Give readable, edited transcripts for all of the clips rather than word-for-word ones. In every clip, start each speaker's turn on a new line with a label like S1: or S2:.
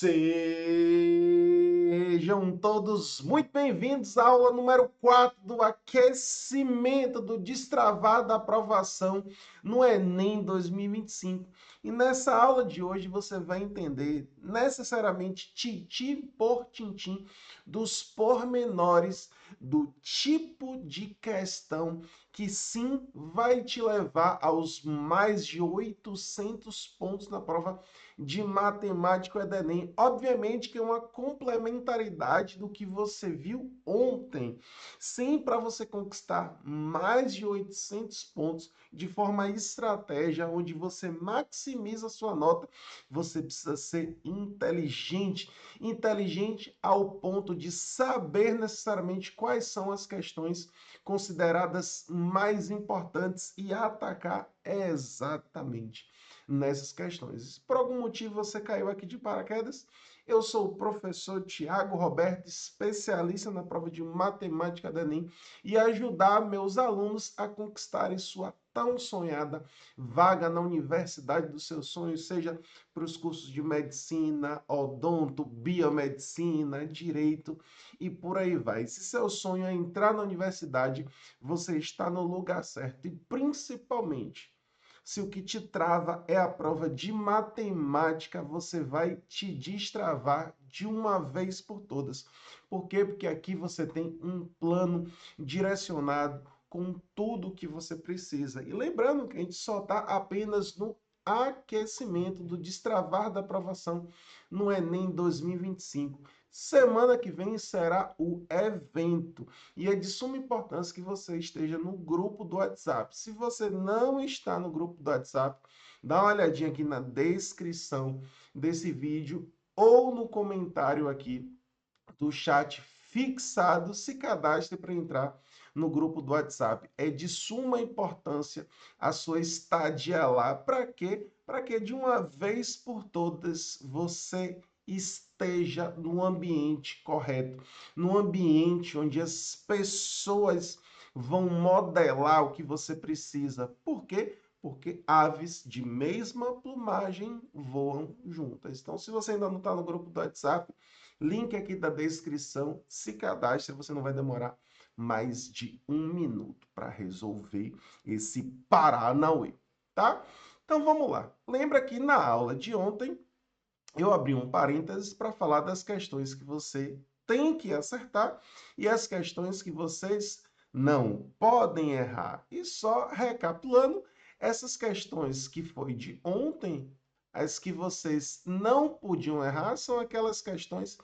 S1: Sejam todos muito bem-vindos à aula número 4 do aquecimento do destravar da aprovação no Enem 2025. E nessa aula de hoje você vai entender necessariamente tintim por tintim dos pormenores do tipo de questão que sim vai te levar aos mais de 800 pontos na prova de matemática do Enem. Obviamente que é uma complementaridade do que você viu ontem. Sim, para você conquistar mais de 800 pontos de forma estratégia, onde você maximiza a sua nota, você precisa ser inteligente. Inteligente ao ponto de saber necessariamente quais são as questões consideradas mais importantes e atacar exatamente nessas questões. Se por algum motivo você caiu aqui de paraquedas, eu sou o professor Tiago Roberto, especialista na prova de matemática da Enem, e ajudar meus alunos a conquistarem sua tão sonhada vaga na universidade dos seus sonhos, seja para os cursos de medicina, odonto, biomedicina, direito e por aí vai. Se seu sonho é entrar na universidade, você está no lugar certo e principalmente se o que te trava é a prova de matemática, você vai te destravar de uma vez por todas. Por quê? Porque aqui você tem um plano direcionado com tudo o que você precisa. E lembrando que a gente só está apenas no aquecimento do destravar da aprovação no Enem 2025. Semana que vem será o evento e é de suma importância que você esteja no grupo do WhatsApp. Se você não está no grupo do WhatsApp, dá uma olhadinha aqui na descrição desse vídeo ou no comentário aqui do chat fixado, se cadastre para entrar no grupo do WhatsApp. É de suma importância a sua estadia lá. Para quê? Para que de uma vez por todas você esteja no ambiente correto, no ambiente onde as pessoas vão modelar o que você precisa. Por quê? Porque aves de mesma plumagem voam juntas. Então, se você ainda não está no grupo do WhatsApp, link aqui da descrição, se cadastre, você não vai demorar mais de 1 minuto para resolver esse Paranauê, tá? Então vamos lá. Lembra que na aula de ontem eu abri um parênteses para falar das questões que você tem que acertar e as questões que vocês não podem errar. E só recapitulando, essas questões que foi de ontem, as que vocês não podiam errar, são aquelas questões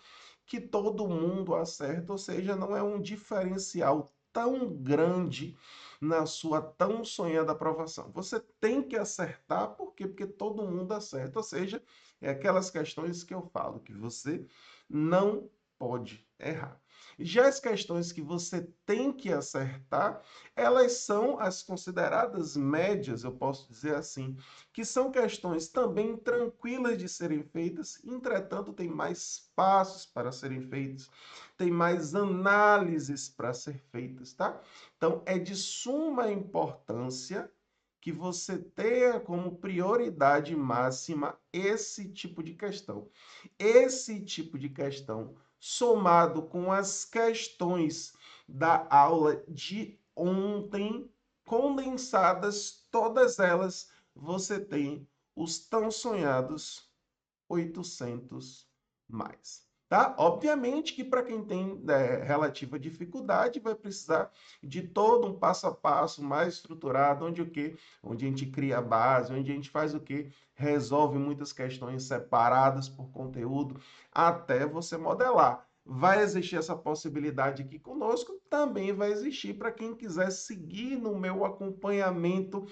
S1: que todo mundo acerta, ou seja, não é um diferencial tão grande na sua tão sonhada aprovação. Você tem que acertar, por quê? Porque todo mundo acerta, ou seja, é aquelas questões que eu falo que você não pode errar. Já as questões que você tem que acertar, elas são as consideradas médias, eu posso dizer assim, que são questões também tranquilas de serem feitas, entretanto, tem mais passos para serem feitos, tem mais análises para ser feitas, tá? Então, é de suma importância que você tenha como prioridade máxima esse tipo de questão. Esse tipo de questão, somado com as questões da aula de ontem, condensadas, todas elas, você tem os tão sonhados 800 mais. Tá? Obviamente que para quem tem relativa dificuldade, vai precisar de todo um passo a passo mais estruturado, onde o quê? Onde a gente cria a base, onde a gente faz o quê? Resolve muitas questões separadas por conteúdo, até você modelar. Vai existir essa possibilidade aqui conosco, também vai existir para quem quiser seguir no meu acompanhamento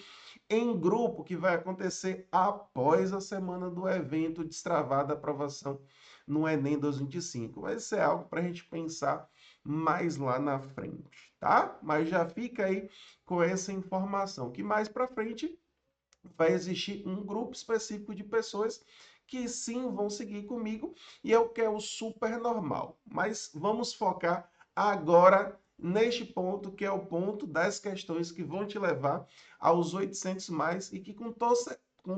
S1: em grupo, que vai acontecer após a semana do evento Destravada Aprovação no Enem 2025. Vai ser algo para a gente pensar mais lá na frente, tá? Mas já fica aí com essa informação, que mais para frente vai existir um grupo específico de pessoas que sim vão seguir comigo e é o que é o super normal. Mas vamos focar agora neste ponto, que é o ponto das questões que vão te levar aos 800 mais e que com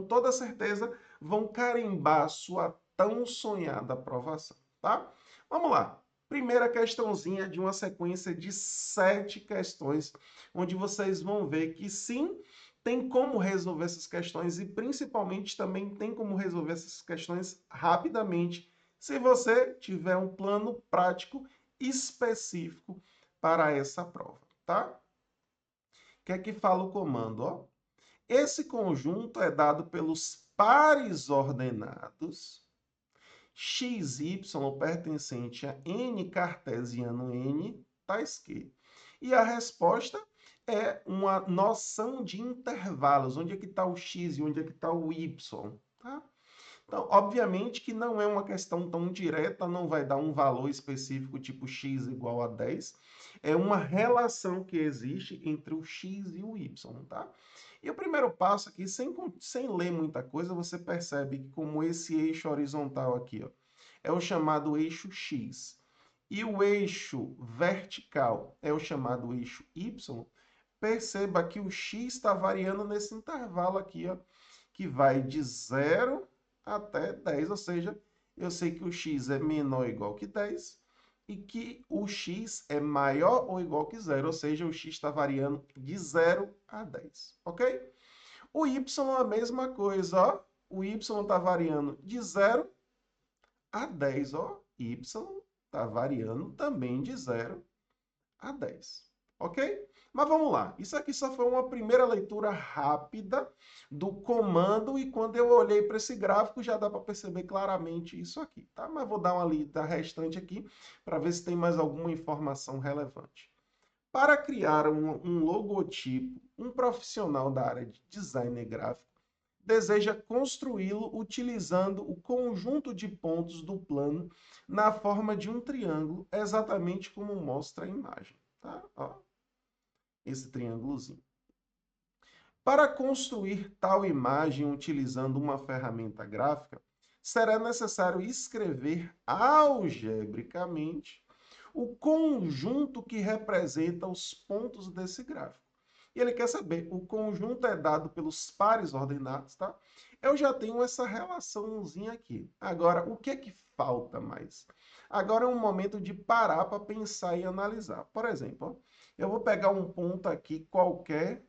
S1: toda certeza vão carimbar sua tão sonhada aprovação, tá? Vamos lá. Primeira questãozinha de uma sequência de 7 questões, onde vocês vão ver que sim, tem como resolver essas questões e principalmente também tem como resolver essas questões rapidamente, se você tiver um plano prático específico para essa prova, tá? O que é que fala o comando, ó? Esse conjunto é dado pelos pares ordenados x, y pertencente a n cartesiano n, tá escrito. E a resposta é uma noção de intervalos, onde é que está o x e onde é que está o y, tá? Então, obviamente que não é uma questão tão direta, não vai dar um valor específico, tipo x igual a 10. É uma relação que existe entre o x e o y, tá? E o primeiro passo aqui, sem ler muita coisa, você percebe que como esse eixo horizontal aqui, ó, é o chamado eixo x, e o eixo vertical é o chamado eixo y, perceba que o x está variando nesse intervalo aqui, ó, que vai de 0 até 10, ou seja, eu sei que o x é menor ou igual que 10 e que o x é maior ou igual que 0, ou seja, o x está variando de 0 a 10, ok? O y é a mesma coisa, ó. O y está variando de 0 a 10, ó. Y está variando também de 0 a 10, ok? Mas vamos lá, isso aqui só foi uma primeira leitura rápida do comando e quando eu olhei para esse gráfico já dá para perceber claramente isso aqui, tá? Mas vou dar uma lida restante aqui para ver se tem mais alguma informação relevante. Para criar um logotipo, um profissional da área de design gráfico deseja construí-lo utilizando o conjunto de pontos do plano na forma de um triângulo, exatamente como mostra a imagem, tá? Ó, esse triângulozinho. Para construir tal imagem utilizando uma ferramenta gráfica, será necessário escrever algebricamente o conjunto que representa os pontos desse gráfico. E ele quer saber, o conjunto é dado pelos pares ordenados, tá? Eu já tenho essa relaçãozinha aqui. Agora, o que é que falta mais? Agora é um momento de parar para pensar e analisar. Por exemplo, ó, eu vou pegar um ponto aqui qualquer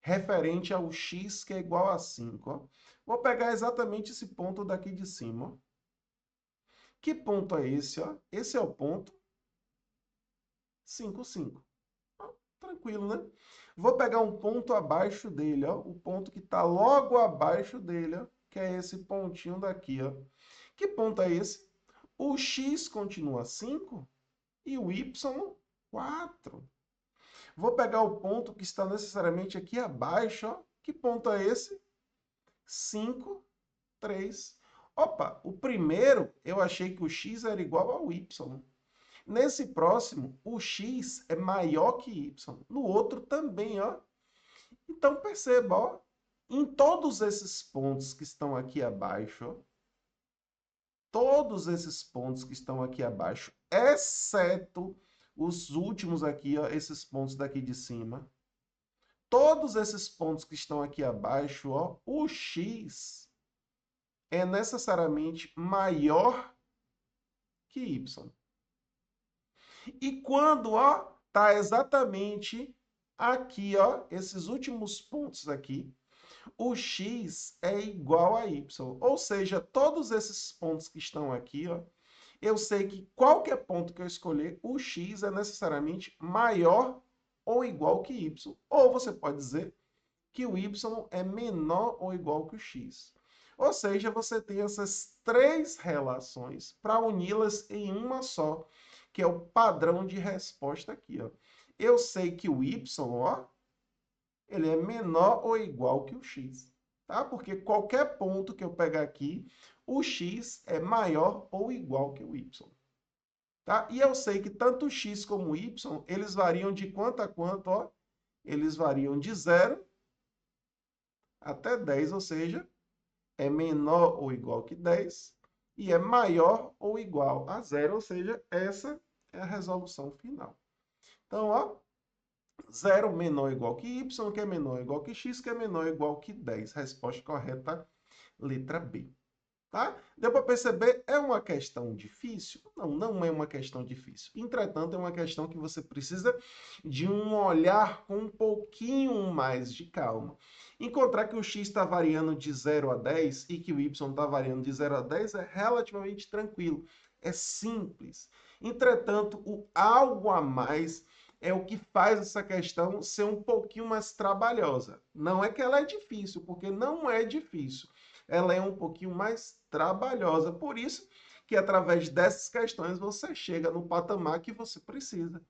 S1: referente ao x que é igual a 5. Ó. Vou pegar exatamente esse ponto daqui de cima. Ó. Que ponto é esse? Ó? Esse é o ponto 5, 5. Tranquilo, né? Vou pegar um ponto abaixo dele, ó, o ponto que está logo abaixo dele, ó, que é esse pontinho daqui. Ó. Que ponto é esse? O x continua 5 e o y 4. Vou pegar o ponto que está necessariamente aqui abaixo. Ó. Que ponto é esse? 5, 3. Opa, o primeiro eu achei que o x era igual ao y. Nesse próximo, o x é maior que y. No outro também, ó. Então perceba, ó, em todos esses pontos que estão aqui abaixo, ó, todos esses pontos que estão aqui abaixo, exceto os últimos aqui, ó, esses pontos daqui de cima, todos esses pontos que estão aqui abaixo, ó, o x é necessariamente maior que y. E quando, ó, tá exatamente aqui, ó, esses últimos pontos aqui, o x é igual a y. Ou seja, todos esses pontos que estão aqui, ó, eu sei que qualquer ponto que eu escolher, o x é necessariamente maior ou igual que y. Ou você pode dizer que o y é menor ou igual que o x. Ou seja, você tem essas três relações para uni-las em uma só, que é o padrão de resposta aqui. Ó. Eu sei que o y, ó, ele é menor ou igual que o x. Tá? Porque qualquer ponto que eu pegar aqui, o x é maior ou igual que o y. Tá? E eu sei que tanto o x como o y, eles variam de quanto a quanto? Ó? Eles variam de 0 até 10, ou seja, é menor ou igual que 10 e é maior ou igual a 0, ou seja, essa é a resolução final. Então, ó, 0 menor ou igual que y, que é menor ou igual que x, que é menor ou igual que 10. Resposta correta, letra B. Tá? Deu para perceber? É uma questão difícil? Não, não é uma questão difícil. Entretanto, é uma questão que você precisa de um olhar com um pouquinho mais de calma. Encontrar que o x está variando de 0 a 10 e que o y está variando de 0 a 10 é relativamente tranquilo. É simples. Entretanto, o algo a mais é o que faz essa questão ser um pouquinho mais trabalhosa. Não é que ela é difícil, porque não é difícil. Ela é um pouquinho mais trabalhosa. Por isso que através dessas questões você chega no patamar que você precisa.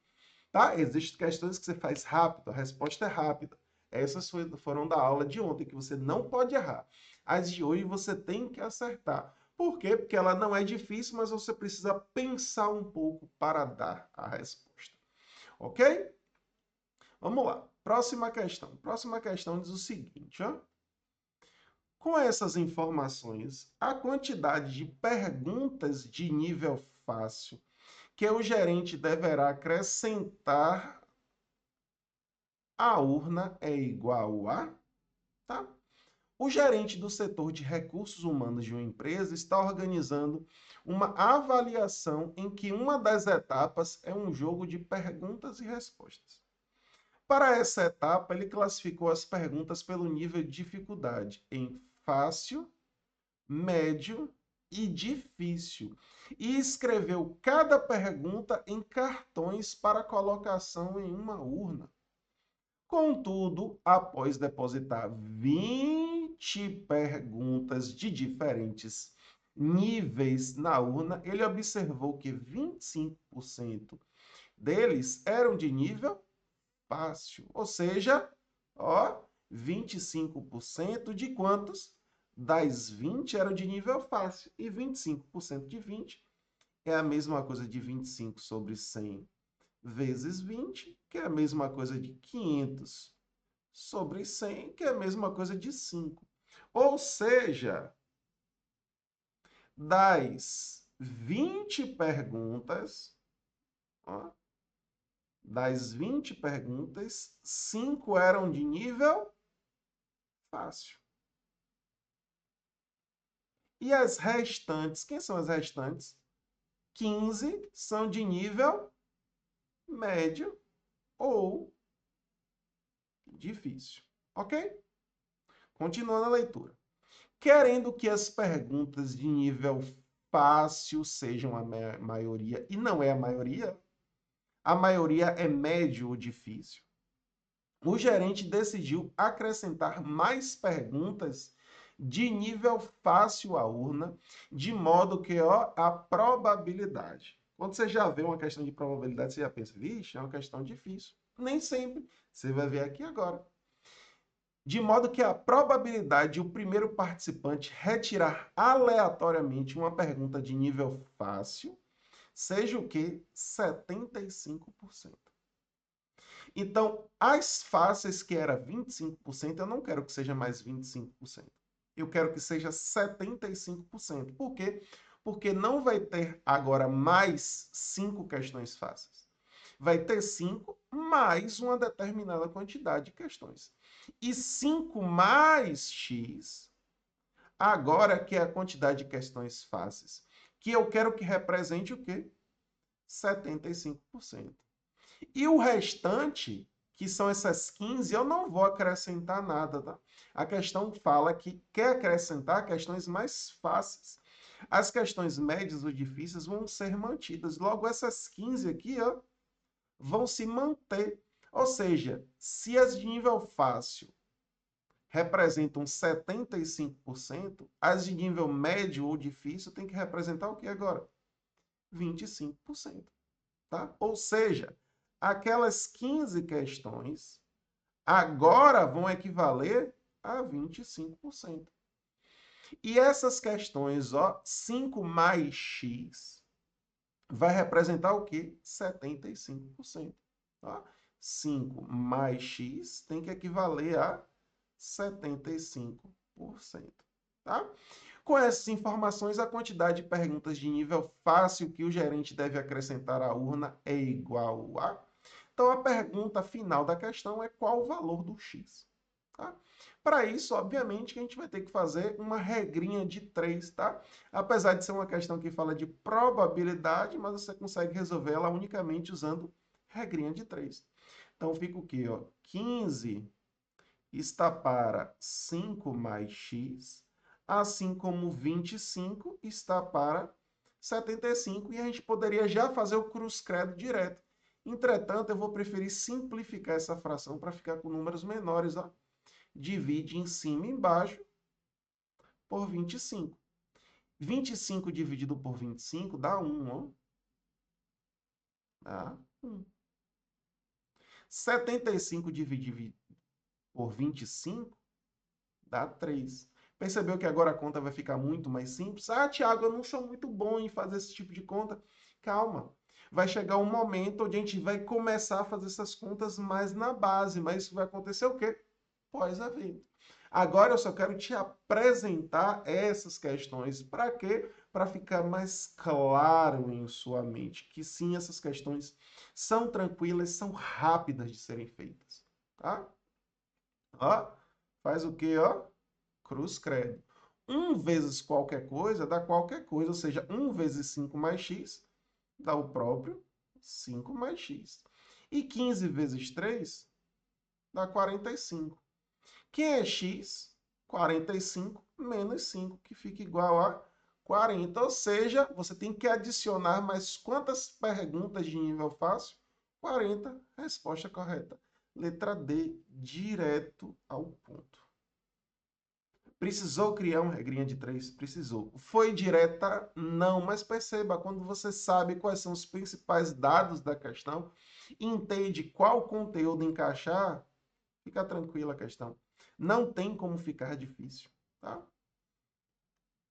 S1: Tá? Existem questões que você faz rápido, a resposta é rápida. Essas foram da aula de ontem, que você não pode errar. As de hoje você tem que acertar. Por quê? Porque ela não é difícil, mas você precisa pensar um pouco para dar a resposta. Ok? Vamos lá. Próxima questão. Próxima questão diz o seguinte, ó. Com essas informações, a quantidade de perguntas de nível fácil que o gerente deverá acrescentar à urna é igual a, tá? O gerente do setor de recursos humanos de uma empresa está organizando uma avaliação em que uma das etapas é um jogo de perguntas e respostas. Para essa etapa, ele classificou as perguntas pelo nível de dificuldade em fácil, médio e difícil e escreveu cada pergunta em cartões para colocação em uma urna. Contudo, após depositar 20 perguntas de diferentes níveis na urna, ele observou que 25% deles eram de nível fácil, ou seja, ó, 25% de quantos? Das 20 eram de nível fácil e 25% de 20 é a mesma coisa de 25 sobre 100 vezes 20, que é a mesma coisa de 500 sobre 100, que é a mesma coisa de 5. Ou seja, das 20 perguntas, ó, das 20 perguntas, 5 eram de nível fácil. E as restantes, quem são as restantes? 15 são de nível médio ou difícil. Ok? Continuando a leitura. Querendo que as perguntas de nível fácil sejam a maioria, e não é a maioria é médio ou difícil, o gerente decidiu acrescentar mais perguntas de nível fácil à urna, de modo que ó, a probabilidade. Quando você já vê uma questão de probabilidade, você já pensa, vixe, é uma questão difícil. Nem sempre. Você vai ver aqui agora. De modo que a probabilidade de o primeiro participante retirar aleatoriamente uma pergunta de nível fácil seja o quê? 75%. Então, as fáceis, que era 25%, eu não quero que seja mais 25%. Eu quero que seja 75%. Por quê? Porque não vai ter agora mais 5 questões fáceis. Vai ter 5 mais uma determinada quantidade de questões. E 5 mais x, agora que é a quantidade de questões fáceis, que eu quero que represente o quê? 75%. E o restante, que são essas 15, eu não vou acrescentar nada, tá? A questão fala que quer acrescentar questões mais fáceis. As questões médias ou difíceis vão ser mantidas. Logo, essas 15 aqui, ó, vão se manter. Ou seja, se as de nível fácil representam 75%, as de nível médio ou difícil tem que representar o que agora? 25%. Tá? Ou seja, aquelas 15 questões agora vão equivaler a 25%. E essas questões, ó, 5 mais x, vai representar o quê? 75%. Tá? 5 mais x tem que equivaler a 75%. Tá? Com essas informações, a quantidade de perguntas de nível fácil que o gerente deve acrescentar à urna é igual a... Então, a pergunta final da questão é qual o valor do x. Tá? Para isso, obviamente, que a gente vai ter que fazer uma regrinha de 3, tá? Apesar de ser uma questão que fala de probabilidade, mas você consegue resolver ela unicamente usando regrinha de 3. Então, fica o quê? Ó? 15 está para 5 mais x, assim como 25 está para 75, e a gente poderia já fazer o cruz-credo direto. Entretanto, eu vou preferir simplificar essa fração para ficar com números menores. Ó. Divide em cima e embaixo por 25. 25 dividido por 25 dá 1, ó. Dá 1. 75 dividido por 25 dá 3. Percebeu que agora a conta vai ficar muito mais simples? Ah, Tiago, eu não sou muito bom em fazer esse tipo de conta. Calma. Vai chegar um momento onde a gente vai começar a fazer essas contas mais na base. Mas isso vai acontecer o quê? Pós-evento. Agora eu só quero te apresentar essas questões. Para quê? Para ficar mais claro em sua mente que sim, essas questões são tranquilas, são rápidas de serem feitas. Tá? Ó, faz o quê, ó? Cruz credo. 1 vezes qualquer coisa dá qualquer coisa, ou seja, 1 vezes 5 mais x dá o próprio 5 mais x. E 15 vezes 3 dá 45. Quem é x? 45 menos 5, que fica igual a 40. Ou seja, você tem que adicionar mais quantas perguntas de nível fácil? 40. Resposta correta. Letra D, direto ao ponto. Precisou criar uma regrinha de 3? Precisou. Foi direta? Não, mas perceba, quando você sabe quais são os principais dados da questão, entende qual conteúdo encaixar, fica tranquila a questão. Não tem como ficar difícil, tá?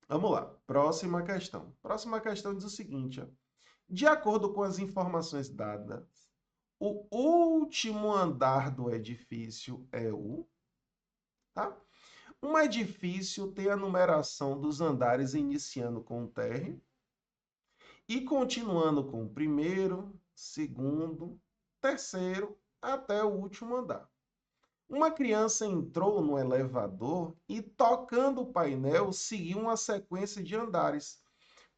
S1: Vamos lá, próxima questão. Próxima questão diz o seguinte, ó. De acordo com as informações dadas, o último andar do edifício é o... Tá? Um edifício tem a numeração dos andares iniciando com o térreo e continuando com o primeiro, segundo, terceiro, até o último andar. Uma criança entrou no elevador e, tocando o painel, seguiu uma sequência de andares,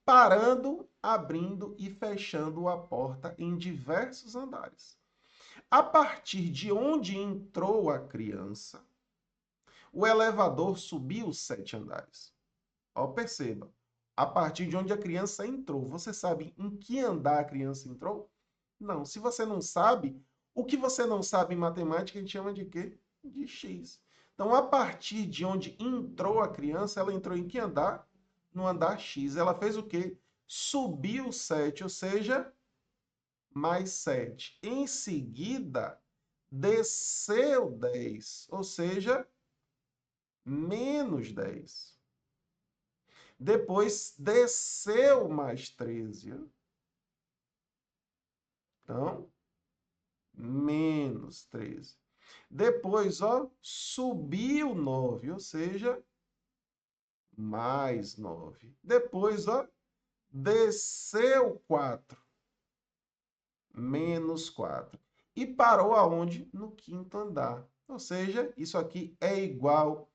S1: parando, abrindo e fechando a porta em diversos andares. A partir de onde entrou a criança, o elevador subiu 7 andares. Ó, perceba, a partir de onde a criança entrou. Você sabe em que andar a criança entrou? Não. Se você não sabe, o que você não sabe em matemática a gente chama de quê? De x. Então, a partir de onde entrou a criança, ela entrou em que andar? No andar x. Ela fez o quê? Subiu 7, ou seja, mais 7. Em seguida, desceu 10, ou seja, menos 10. Depois desceu mais 13. Então, menos 13. Depois, ó, subiu 9, ou seja, mais 9. Depois, ó, desceu 4, menos 4. E parou aonde? No quinto andar. Ou seja, isso aqui é igual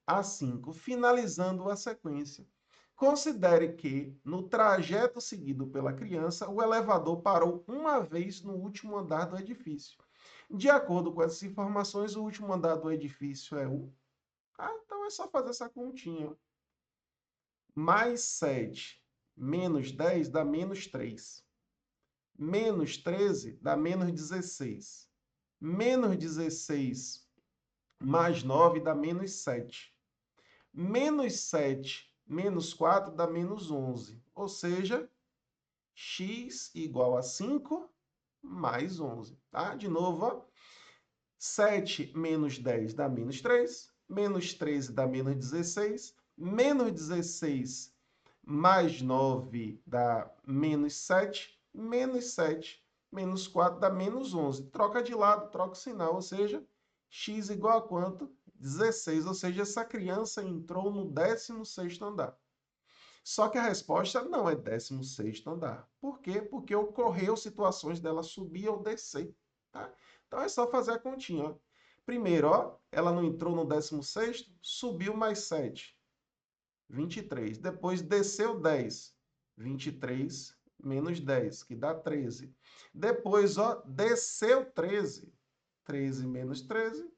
S1: a 5, finalizando a sequência. Considere que, no trajeto seguido pela criança, o elevador parou uma vez no último andar do edifício. De acordo com essas informações, o último andar do edifício é o... Ah, então é só fazer essa continha. Mais 7 menos 10 dá menos 3. Menos 13 dá menos 16. Menos 16 mais 9 dá menos 7. Menos 7 menos 4 dá menos 11. Ou seja, x igual a 5 mais 11. Tá? De novo, ó. 7 menos 10 dá menos 3. Menos 13 dá menos 16. Menos 16 mais 9 dá menos 7. Menos 7 menos 4 dá menos 11. Troca de lado, troca o sinal. Ou seja, x igual a quanto? 16, ou seja, essa criança entrou no 16º andar. Só que a resposta não é 16º andar. Por quê? Porque ocorreu situações dela subir ou descer. Tá? Então é só fazer a continha. Ó. Primeiro, ó, ela não entrou no 16º, subiu mais 7, 23. Depois desceu 10, 23 menos 10, que dá 13. Depois, ó, desceu 13, 13 menos 13,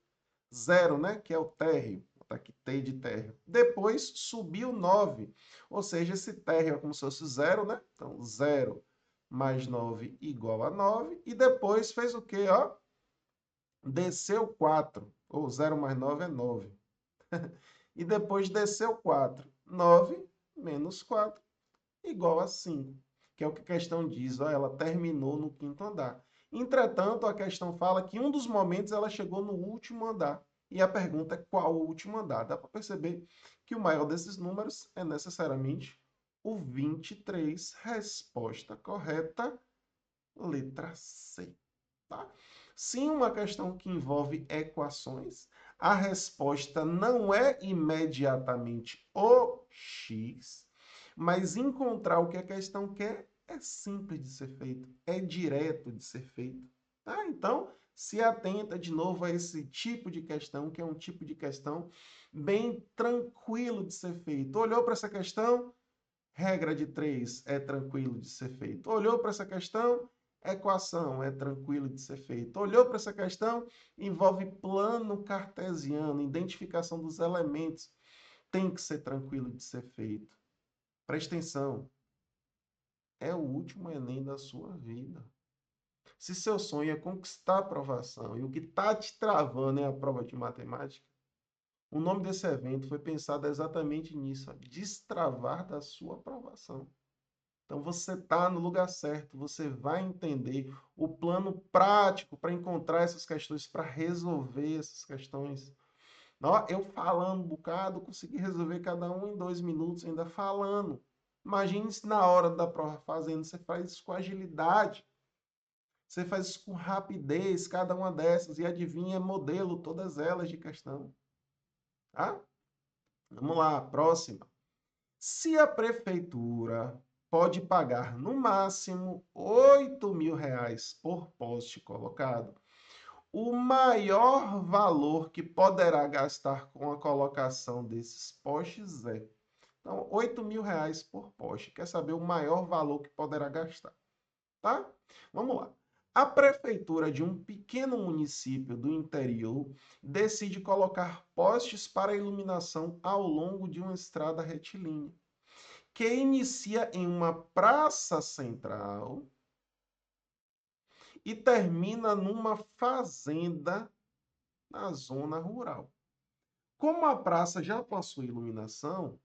S1: 0, né? Que é o térreo. Tá aqui, T de térreo. Depois subiu 9. Ou seja, esse térreo é como se fosse 0, né? Então, 0 mais 9 igual a 9. E depois fez o quê, ó? Desceu 4. Ou 0 mais 9 é 9. E depois desceu 4. 9 menos 4 igual a 5. Que é o que a questão diz, ó, ela terminou no quinto andar. Entretanto, a questão fala que em um dos momentos ela chegou no último andar. E a pergunta é qual o último andar? Dá para perceber que o maior desses números é necessariamente o 23. Resposta correta, letra C. Tá? Se uma questão que envolve equações, a resposta não é imediatamente o x, mas encontrar o que a questão quer é simples de ser feito, é direto de ser feito. Tá? Então, se atenta de novo a esse tipo de questão, que é um tipo de questão bem tranquilo de ser feito. Olhou para essa questão? Regra de 3 é tranquilo de ser feito. Olhou para essa questão? Equação é tranquilo de ser feito. Olhou para essa questão? Envolve plano cartesiano, identificação dos elementos. Tem que ser tranquilo de ser feito. Presta atenção. É o último Enem da sua vida. Se seu sonho é conquistar a aprovação e o que está te travando é a prova de matemática, o nome desse evento foi pensado exatamente nisso, ó, destravar da sua aprovação. Então você está no lugar certo, você vai entender o plano prático para encontrar essas questões, para resolver essas questões. Ó, eu falando um bocado, consegui resolver cada um em 2 minutos, ainda falando. Imagine se na hora da prova fazendo, você faz isso com agilidade, você faz isso com rapidez, cada uma dessas, e adivinha, modelo todas elas de questão. Tá? Vamos lá, próxima. Se a prefeitura pode pagar no máximo R$ 8.000 por poste colocado, o maior valor que poderá gastar com a colocação desses postes é. Então, R$ 8.000 por poste. Quer saber o maior valor que poderá gastar, tá? Vamos lá. A prefeitura de um pequeno município do interior decide colocar postes para iluminação ao longo de uma estrada retilínea que inicia em uma praça central e termina numa fazenda na zona rural. Como a praça já possui iluminação,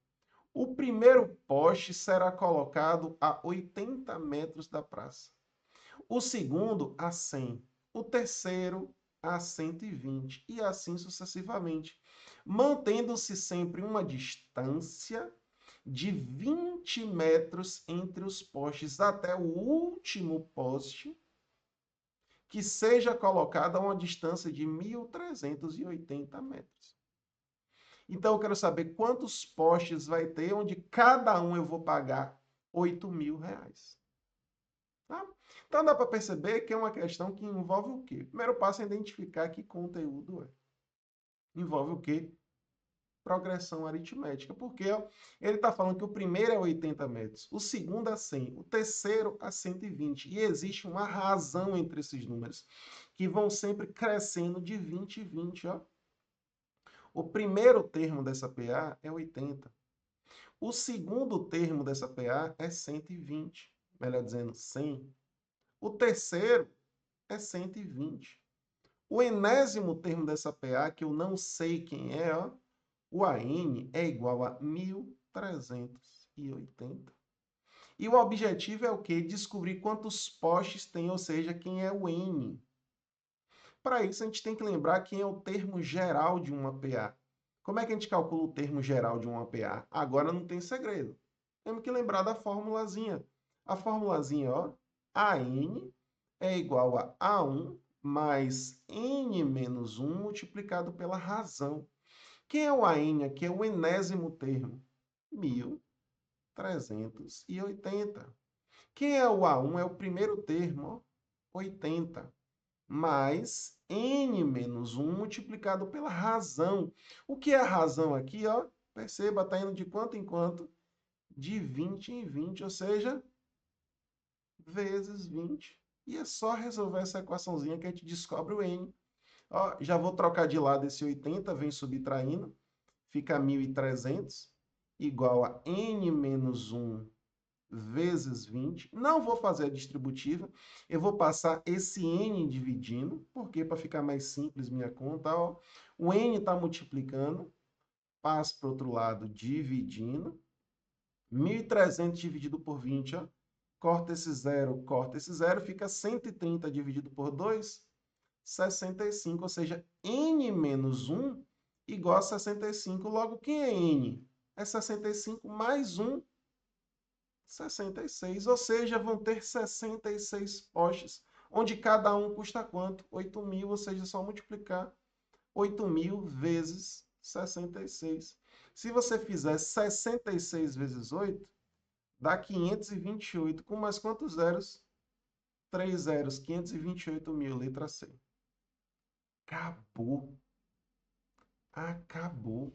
S1: o primeiro poste será colocado a 80 metros da praça, o segundo a 100, o terceiro a 120 e assim sucessivamente, mantendo-se sempre uma distância de 20 metros entre os postes até o último poste, que seja colocado a uma distância de 1.380 metros. Então, eu quero saber quantos postes vai ter, onde cada um eu vou pagar R$ 8.000. Tá? Então, dá para perceber que é uma questão que envolve o quê? O primeiro passo é identificar que conteúdo é. Envolve o quê? Progressão aritmética, porque ó, ele está falando que o primeiro é 80 metros, o segundo a 100, o terceiro a 120, e existe uma razão entre esses números, que vão sempre crescendo de 20 em 20. Ó. O primeiro termo dessa PA é 80, o segundo termo dessa PA é 120, melhor dizendo, 100, o terceiro é 120. O enésimo termo dessa PA, que eu não sei quem é, ó, o AN é igual a 1.380. E o objetivo é o quê? Descobrir quantos postes tem, ou seja, quem é o N. Para isso, a gente tem que lembrar quem é o termo geral de uma PA. Como é que a gente calcula o termo geral de uma PA? Agora não tem segredo. Temos que lembrar da formulazinha. A formulazinha, ó, AN é igual a A1 mais N menos 1 multiplicado pela razão. Quem é o AN aqui? É o enésimo termo. 1.380. Quem é o A1? É o primeiro termo, ó, 80. Mais n menos 1 multiplicado pela razão. O que é a razão aqui, ó? Perceba, está indo de quanto em quanto? De 20 em 20, ou seja, vezes 20. E é só resolver essa equaçãozinha que a gente descobre o n. Ó, já vou trocar de lado esse 80, vem subtraindo. Fica 1.300 igual a n menos 1 vezes 20. Não vou fazer a distributiva. Eu vou passar esse n dividindo, porque para ficar mais simples minha conta, ó, o n está multiplicando, passa para o outro lado dividindo. 1.300 dividido por 20, ó, corta esse zero, fica 130 dividido por 2, 65, ou seja, n menos 1 igual a 65. Logo, quem é n? É 65 mais 1, 66. Ou seja, vão ter 66 postes, onde cada um custa quanto? 8.000, ou seja, só multiplicar 8.000 vezes 66. Se você fizer 66 vezes 8, dá 528. Com mais quantos zeros? 3 zeros, 528.000, letra C. Acabou. Acabou.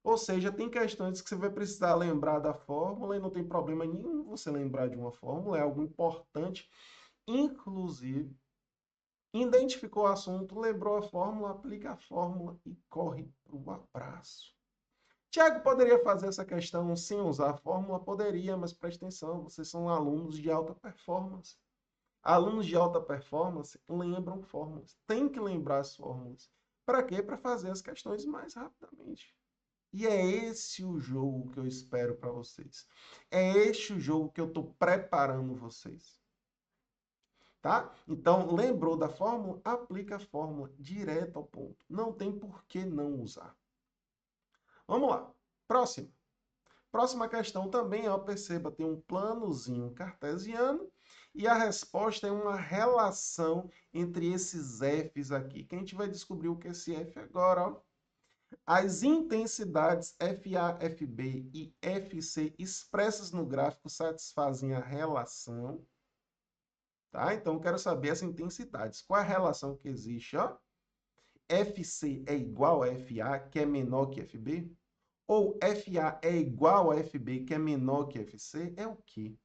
S1: Ou seja, tem questões que você vai precisar lembrar da fórmula e não tem problema nenhum você lembrar de uma fórmula, é algo importante. Inclusive, identificou o assunto, lembrou a fórmula, aplica a fórmula e corre para o abraço. Tiago, poderia fazer essa questão sem usar a fórmula? Poderia, mas preste atenção, vocês são alunos de alta performance. Alunos de alta performance lembram fórmulas, tem que lembrar as fórmulas. Para quê? Para fazer as questões mais rapidamente. E é esse o jogo que eu espero para vocês. É este o jogo que eu estou preparando vocês. Tá? Então, lembrou da fórmula? Aplica a fórmula direto ao ponto. Não tem por que não usar. Vamos lá. Próxima. Próxima questão também, ó, perceba, tem um planozinho cartesiano e a resposta é uma relação entre esses Fs aqui, que a gente vai descobrir o que é esse F agora, ó. As intensidades FA, FB e FC expressas no gráfico satisfazem a relação, tá? Então, eu quero saber as intensidades. Qual é a relação que existe, ó? FC é igual a FA, que é menor que FB? Ou FA é igual a FB, que é menor que FC? É o quê?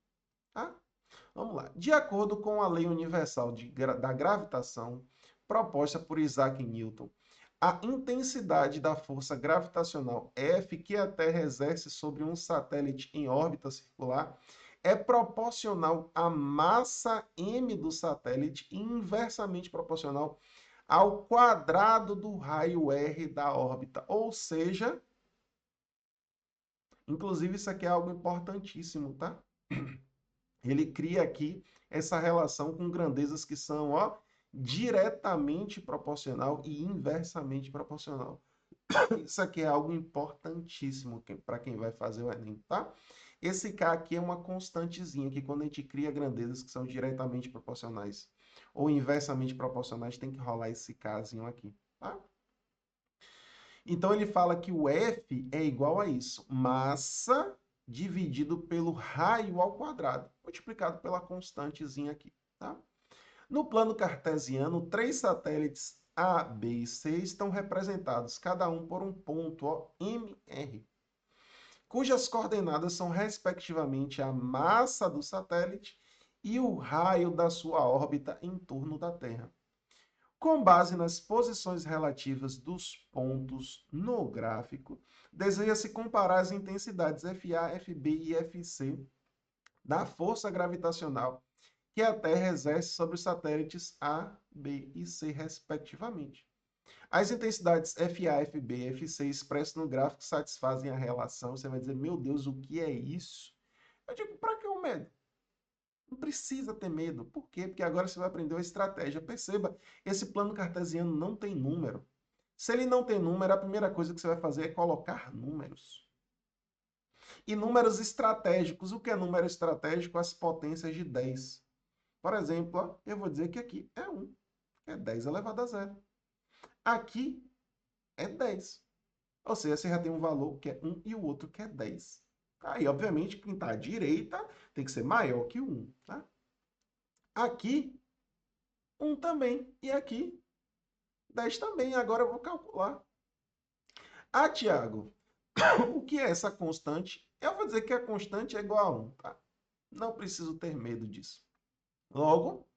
S1: Tá? Vamos lá. De acordo com a lei universal da gravitação proposta por Isaac Newton, a intensidade da força gravitacional F que a Terra exerce sobre um satélite em órbita circular é proporcional à massa m do satélite e inversamente proporcional ao quadrado do raio r da órbita. Ou seja, inclusive isso aqui é algo importantíssimo, tá? Ele cria aqui essa relação com grandezas que são, ó, diretamente proporcional e inversamente proporcional. Isso aqui é algo importantíssimo para quem vai fazer o Enem, tá? Esse K aqui é uma constantezinha, que quando a gente cria grandezas que são diretamente proporcionais ou inversamente proporcionais, tem que rolar esse Kzinho aqui, tá? Então, ele fala que o F é igual a isso, massa dividido pelo raio ao quadrado, multiplicado pela constantezinha aqui, tá? No plano cartesiano, 3 satélites A, B e C estão representados, cada um por um ponto, ó, MR, cujas coordenadas são, respectivamente, a massa do satélite e o raio da sua órbita em torno da Terra. Com base nas posições relativas dos pontos no gráfico, deseja-se comparar as intensidades FA, FB e FC da força gravitacional que a Terra exerce sobre os satélites A, B e C, respectivamente. As intensidades FA, FB e FC expressas no gráfico satisfazem a relação. Você vai dizer, meu Deus, o que é isso? Eu digo, para que o medo? Não precisa ter medo. Por quê? Porque agora você vai aprender uma estratégia. Perceba, esse plano cartesiano não tem número. Se ele não tem número, a primeira coisa que você vai fazer é colocar números. E números estratégicos. O que é número estratégico? As potências de 10. Por exemplo, ó, eu vou dizer que aqui é 1, que é 10 elevado a 0. Aqui é 10. Ou seja, você já tem um valor que é 1 e o outro que é 10. Aí, obviamente, quem está à direita tem que ser maior que 1. Tá? Aqui, 1 também. E aqui, 10 também, agora eu vou calcular. Ah, Tiago, o que é essa constante? Eu vou dizer que a constante é igual a 1, tá? Não preciso ter medo disso. Logo,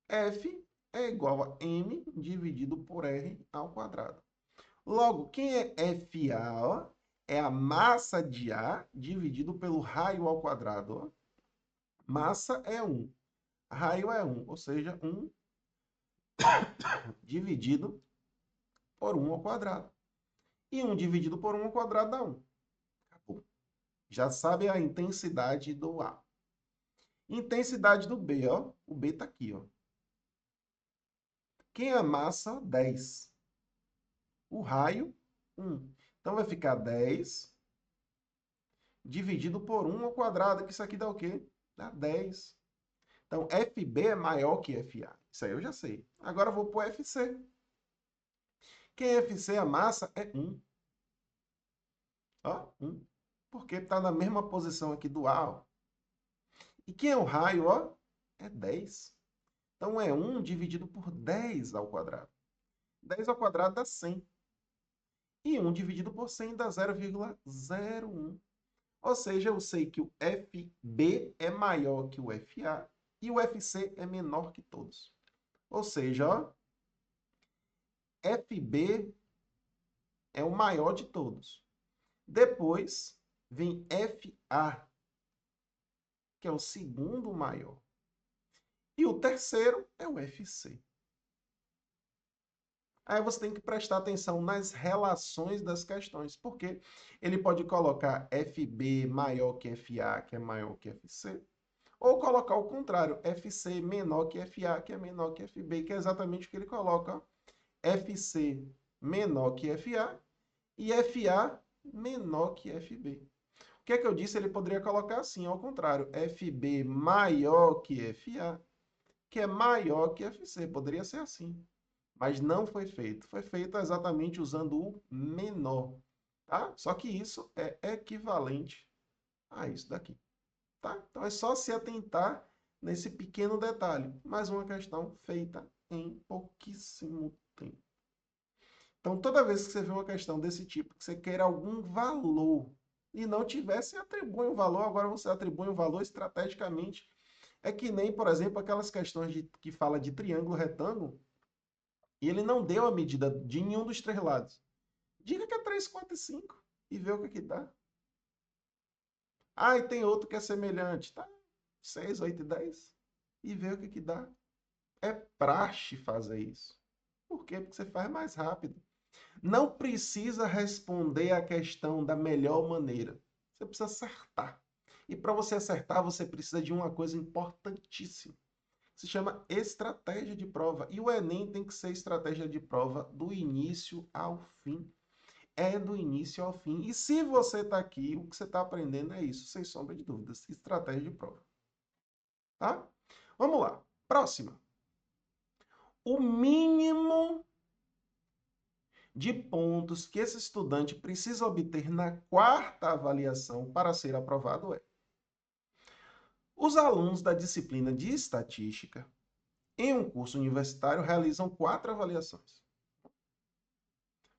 S1: F é igual a M dividido por R ao quadrado. Logo, quem é FA, ó, é a massa de A dividido pelo raio ao quadrado. Ó. Massa é 1, raio é 1, ou seja, 1 dividido por 1 ao quadrado. E 1 dividido por 1 ao quadrado dá 1. Acabou. Já sabe a intensidade do A. Intensidade do B, ó. O B está aqui, ó. Quem é a massa? 10. O raio, 1. Então vai ficar 10 dividido por 1 ao quadrado, que isso aqui dá o quê? Dá 10. Então, FB é maior que FA. Isso aí eu já sei. Agora eu vou para o FC. Quem é FC? A massa é 1. Ó, 1. Porque está na mesma posição aqui do A, ó. E quem é o raio, ó? É 10. Então, é 1 dividido por 10 ao quadrado. 10 ao quadrado dá 100. E 1 dividido por 100 dá 0,01. Ou seja, eu sei que o FB é maior que o FA e o FC é menor que todos. Ou seja, ó, FB é o maior de todos. Depois vem FA, que é o segundo maior. E o terceiro é o FC. Aí você tem que prestar atenção nas relações das questões, porque ele pode colocar FB maior que FA, que é maior que FC, ou colocar o contrário, FC menor que FA, que é menor que FB, que é exatamente o que ele coloca. FC menor que FA e FA menor que FB. O que é que eu disse? Ele poderia colocar assim, ao contrário, FB maior que FA, que é maior que FC. Poderia ser assim. Mas não foi feito. Foi feito exatamente usando o menor. Tá? Só que isso é equivalente a isso daqui. Tá? Então é só se atentar nesse pequeno detalhe. Mais uma questão feita em pouquíssimo tempo. Então, toda vez que você vê uma questão desse tipo, que você queira algum valor e não tiver, você atribui um valor, agora você atribui um valor estrategicamente. É que nem, por exemplo, aquelas questões que fala de triângulo retângulo, e ele não deu a medida de nenhum dos três lados. Diga que é 3, 4 e 5 e vê o que dá. Ah, e tem outro que é semelhante. Tá? 6, 8 e 10. E vê o que dá. É praxe fazer isso. Por quê? Porque você faz mais rápido. Não precisa responder a questão da melhor maneira. Você precisa acertar. E para você acertar, você precisa de uma coisa importantíssima. Se chama estratégia de prova. E o Enem tem que ser estratégia de prova do início ao fim. É do início ao fim. E se você está aqui, o que você está aprendendo é isso, sem sombra de dúvidas. Estratégia de prova. Tá? Vamos lá. Próxima. O mínimo de pontos que esse estudante precisa obter na quarta avaliação para ser aprovado é: os alunos da disciplina de estatística, em um curso universitário, realizam 4 avaliações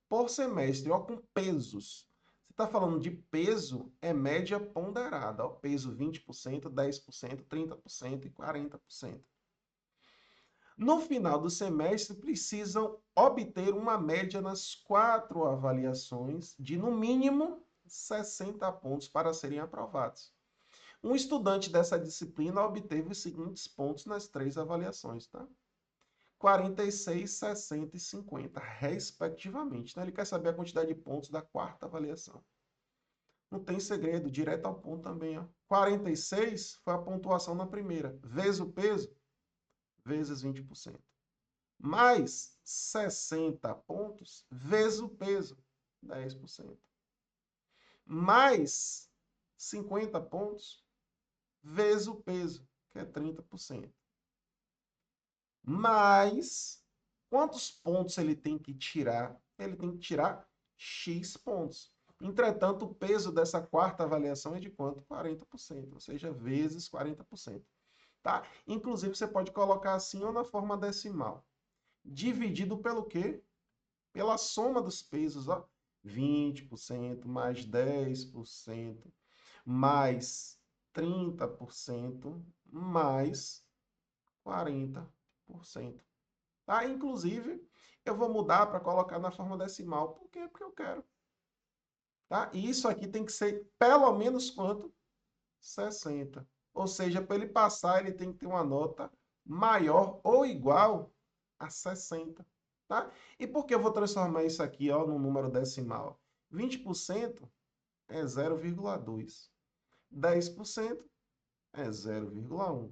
S1: por semestre, ó, com pesos. Você está falando de peso, é média ponderada, ó, peso 20%, 10%, 30% e 40%. No final do semestre, precisam obter uma média nas 4 avaliações de, no mínimo, 60 pontos para serem aprovados. Um estudante dessa disciplina obteve os seguintes pontos nas 3 avaliações, tá? 46, 60 e 50, respectivamente. Então, ele quer saber a quantidade de pontos da quarta avaliação. Não tem segredo, direto ao ponto também. Ó. 46 foi a pontuação na primeira, vezes o peso, vezes 20%. Mais 60 pontos, vezes o peso, 10%. Mais 50 pontos, vezes o peso, que é 30%. Mais quantos pontos ele tem que tirar? Ele tem que tirar X pontos. Entretanto, o peso dessa quarta avaliação é de quanto? 40%, ou seja, vezes 40%. Tá? Inclusive, você pode colocar assim ou na forma decimal. Dividido pelo quê? pela soma dos pesos, ó. 20% mais 10% mais 30% mais 40%. Tá? Inclusive, eu vou mudar para colocar na forma decimal. Por quê? Porque eu quero. Tá? E isso aqui tem que ser pelo menos quanto? 60. Ou seja, para ele passar, ele tem que ter uma nota maior ou igual a 60. Tá? E por que eu vou transformar isso aqui ó, no número decimal? 20% é 0,2. 10% é 0,1.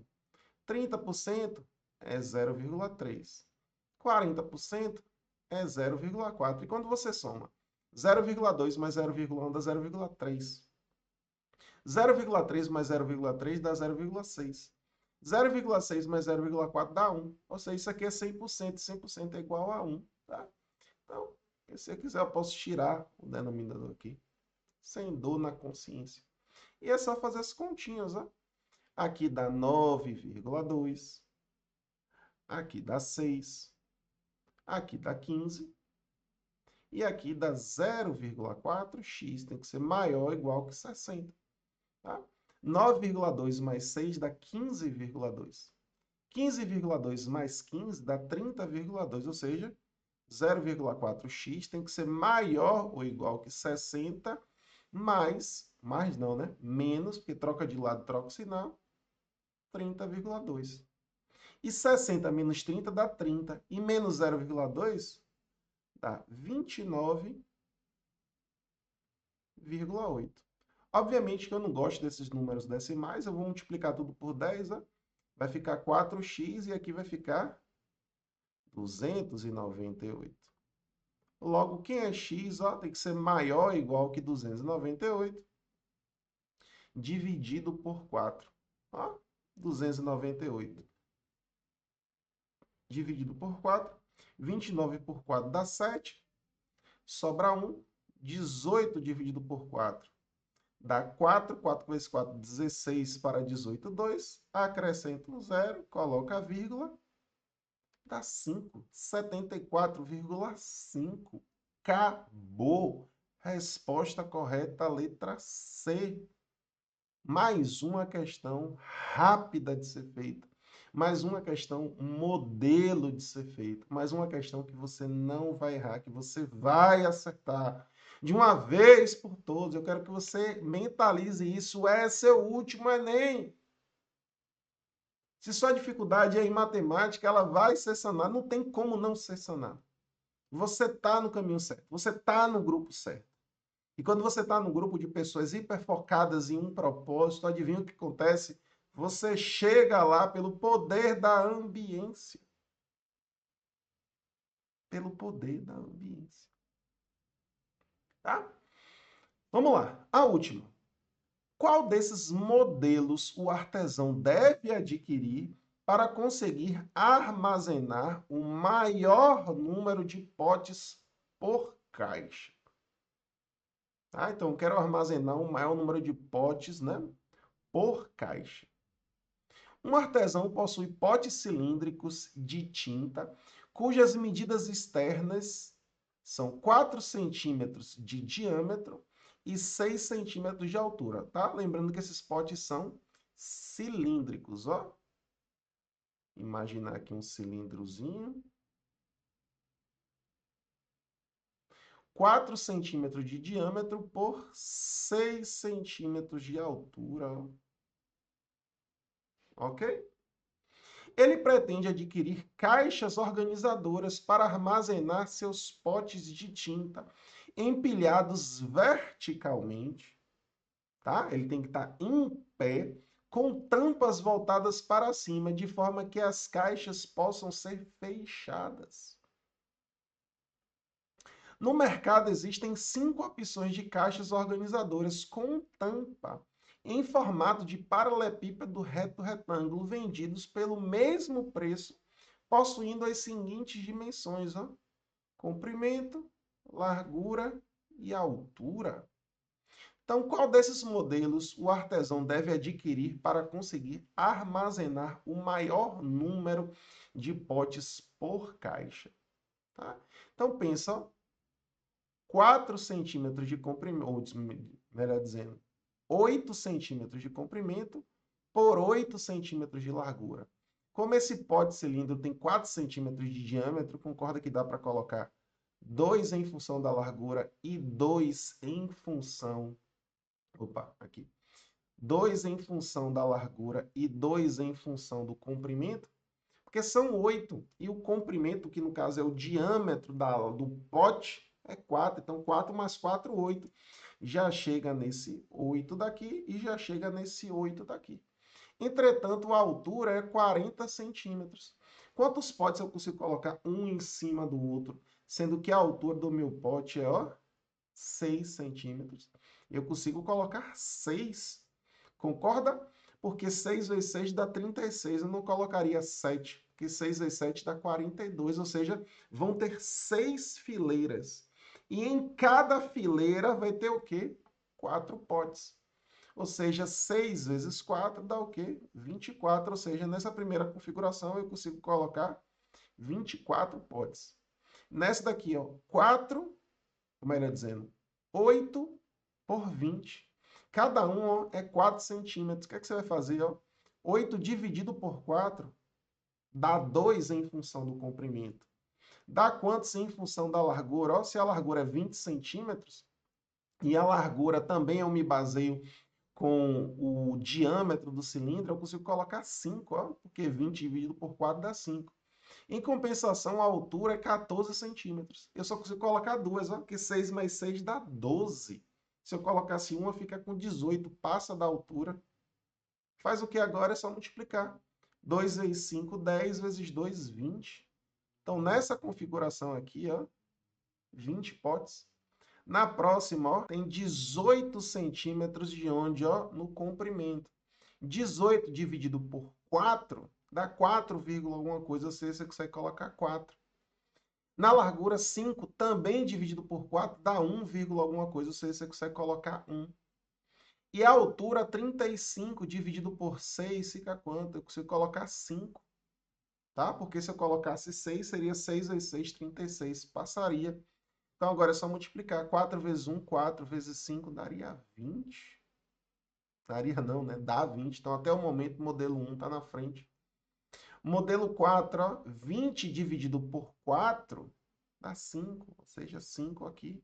S1: 30% é 0,3. 40% é 0,4. E quando você soma 0,2 mais 0,1 dá 0,3. 0,3 mais 0,3 dá 0,6. 0,6 mais 0,4 dá 1. Ou seja, isso aqui é 100%. 100% é igual a 1. Tá? Então, se eu quiser, eu posso tirar o denominador aqui. Sem dor na consciência. E é só fazer as continhas. Ó. Aqui dá 9,2. Aqui dá 6. Aqui dá 15. E aqui dá 0,4. X tem que ser maior ou igual que 60. Tá? 9,2 mais 6 dá 15,2. 15,2 mais 15 dá 30,2, ou seja, 0,4x tem que ser maior ou igual que 60, mais não, né? Menos, porque troca de lado, troca o sinal, 30,2. E 60 menos 30 dá 30. E menos 0,2 dá 29,8. Obviamente que eu não gosto desses números decimais, eu vou multiplicar tudo por 10, ó. Vai ficar 4x e aqui vai ficar 298. Logo, quem é x, ó, tem que ser maior ou igual que 298, dividido por 4. Ó, 298. Dividido por 4. 29 por 4 dá 7. Sobra 1. 18 dividido por 4 dá 4. 4 vezes 4, 16 para 18, 2. Acrescenta um 0, coloca a vírgula. Dá 5. 74,5. Acabou. Resposta correta, letra C. Mais uma questão rápida de ser feita. Mais uma questão modelo de ser feita. Mais uma questão que você não vai errar, que você vai acertar. De uma vez por todas, eu quero que você mentalize isso. É seu último Enem. Se sua dificuldade é em matemática, ela vai ser sanada. Não tem como não ser sanada. Você está no caminho certo. Você está no grupo certo. E quando você está no grupo de pessoas hiperfocadas em um propósito, adivinha o que acontece? Você chega lá pelo poder da ambiência. Pelo poder da ambiência. Tá? Vamos lá. A última. Qual desses modelos o artesão deve adquirir para conseguir armazenar o maior número de potes por caixa? Tá? Então, eu quero armazenar o maior número de potes, né, por caixa. Um artesão possui potes cilíndricos de tinta, cujas medidas externas são 4 centímetros de diâmetro e 6 centímetros de altura, tá? Lembrando que esses potes são cilíndricos, ó. Imaginar aqui um cilindrozinho. 4 centímetros de diâmetro por 6 centímetros de altura. Ok? Ele pretende adquirir caixas organizadoras para armazenar seus potes de tinta empilhados verticalmente, tá? Ele tem que estar em pé, com tampas voltadas para cima, de forma que as caixas possam ser fechadas. No mercado existem 5 opções de caixas organizadoras com tampa, em formato de paralelepípedo reto-retângulo, vendidos pelo mesmo preço, possuindo as seguintes dimensões, ó: comprimento, largura e altura. Então, qual desses modelos o artesão deve adquirir para conseguir armazenar o maior número de potes por caixa? Tá? Então, pensa, ó, 4 centímetros de comprimento, ou melhor dizendo, 8 centímetros de comprimento por 8 centímetros de largura. Como esse pó de cilindro tem 4 centímetros de diâmetro, concorda que dá para colocar 2 em função da largura e 2 em função... Opa, aqui. 2 em função da largura e 2 em função do comprimento? Porque são 8. E o comprimento, que no caso é o diâmetro do pote, é 4. Então, 4 mais 4, 8. Já chega nesse 8 daqui e já chega nesse 8 daqui. Entretanto, a altura é 40 centímetros. Quantos potes eu consigo colocar um em cima do outro? Sendo que a altura do meu pote é, ó, 6 centímetros. Eu consigo colocar 6. Concorda? Porque 6 vezes 6 dá 36. Eu não colocaria 7, porque 6 vezes 7 dá 42. Ou seja, vão ter 6 fileiras. E em cada fileira vai ter o quê? 4 potes. Ou seja, 6 vezes 4 dá o quê? 24. Ou seja, nessa primeira configuração eu consigo colocar 24 potes. Nessa daqui, ó, 4, melhor dizendo, 8 por 20. Cada um, ó, é 4 centímetros. O que é que você vai fazer? Ó? 8 dividido por 4 dá 2 em função do comprimento. Dá quantos em função da largura? Ó, se a largura é 20 centímetros, e a largura também eu me baseio com o diâmetro do cilindro, eu consigo colocar 5, ó, porque 20 dividido por 4 dá 5. Em compensação, a altura é 14 centímetros. Eu só consigo colocar 2, ó, porque 6 mais 6 dá 12. Se eu colocasse uma, fica com 18, passa da altura. Faz o que agora? É só multiplicar. 2 vezes 5, 10 vezes 2, 20. Então, nessa configuração aqui, ó, 20 potes. Na próxima, ó, tem 18 centímetros de onde, ó, no comprimento. 18 dividido por 4 dá 4, alguma coisa, ou seja, você consegue colocar 4. Na largura, 5 também dividido por 4 dá 1, alguma coisa, ou seja, você consegue colocar 1. E a altura, 35 dividido por 6 fica quanto? Eu consigo colocar 5. Tá? Porque se eu colocasse 6, seria 6 vezes 6, 36. Passaria. Então, agora é só multiplicar. 4 vezes 1, 4 vezes 5 daria 20. Daria não, né? Dá 20. Então, até o momento, o modelo 1 está na frente. Modelo 4, ó, 20 dividido por 4 dá 5. Ou seja, 5 aqui.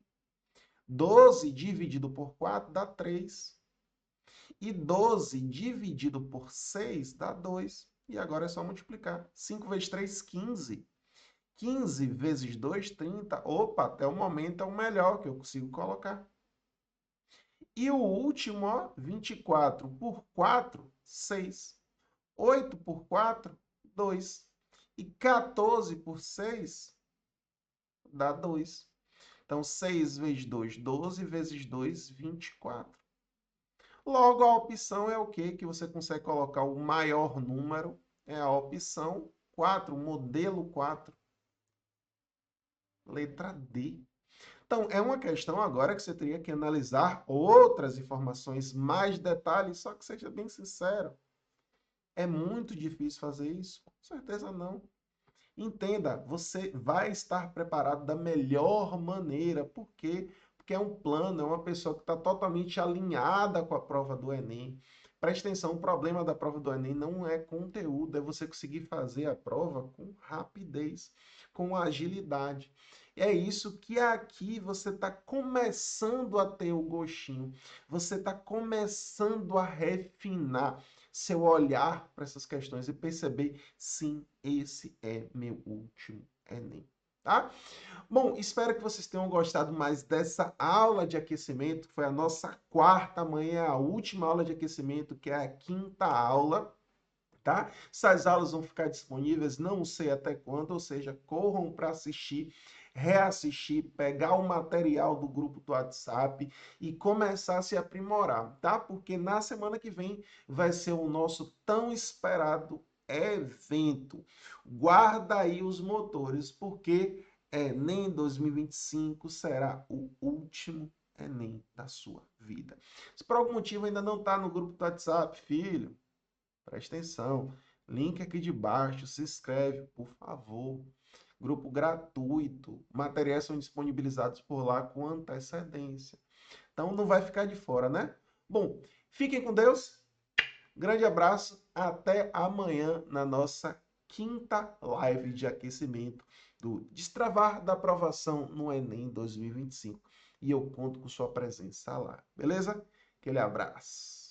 S1: 12 dividido por 4 dá 3. E 12 dividido por 6 dá 2. E agora é só multiplicar. 5 vezes 3, 15. 15 vezes 2, 30. Opa, até o momento é o melhor que eu consigo colocar. E o último, ó, 24 por 4, 6. 8 por 4, 2. E 14 por 6 dá 2. Então, 6 vezes 2, 12 vezes 2, 24. Logo, a opção é o quê? Que você consegue colocar o maior número. É a opção 4, modelo 4. Letra D. Então, é uma questão agora que você teria que analisar outras informações, mais detalhes, só que seja bem sincero. É muito difícil fazer isso? Com certeza não. Entenda, você vai estar preparado da melhor maneira. Por quê? Porque é um plano, é uma pessoa que está totalmente alinhada com a prova do Enem. Preste atenção, o problema da prova do Enem não é conteúdo, é você conseguir fazer a prova com rapidez, com agilidade. É isso que aqui você está começando a ter o gostinho, você está começando a refinar seu olhar para essas questões e perceber, sim, esse é meu último Enem, tá? Bom, espero que vocês tenham gostado mais dessa aula de aquecimento, que foi a nossa quarta, amanhã a última aula de aquecimento, que é a quinta aula, tá? Essas aulas vão ficar disponíveis, não sei até quando, ou seja, corram para assistir, reassistir, pegar o material do grupo do WhatsApp e começar a se aprimorar, tá? Porque na semana que vem vai ser o nosso tão esperado evento. Guarda aí os motores, porque Enem 2025 será o último Enem da sua vida. Se por algum motivo ainda não está no grupo do WhatsApp, filho, presta atenção. Link aqui de baixo, se inscreve, por favor. grupo gratuito. Materiais são disponibilizados por lá com antecedência. Então não vai ficar de fora, né? Bom, fiquem com Deus. Grande abraço. Até amanhã na nossa quinta live de aquecimento do Destravar da Aprovação no Enem 2025. E eu conto com sua presença lá. Beleza? Aquele abraço.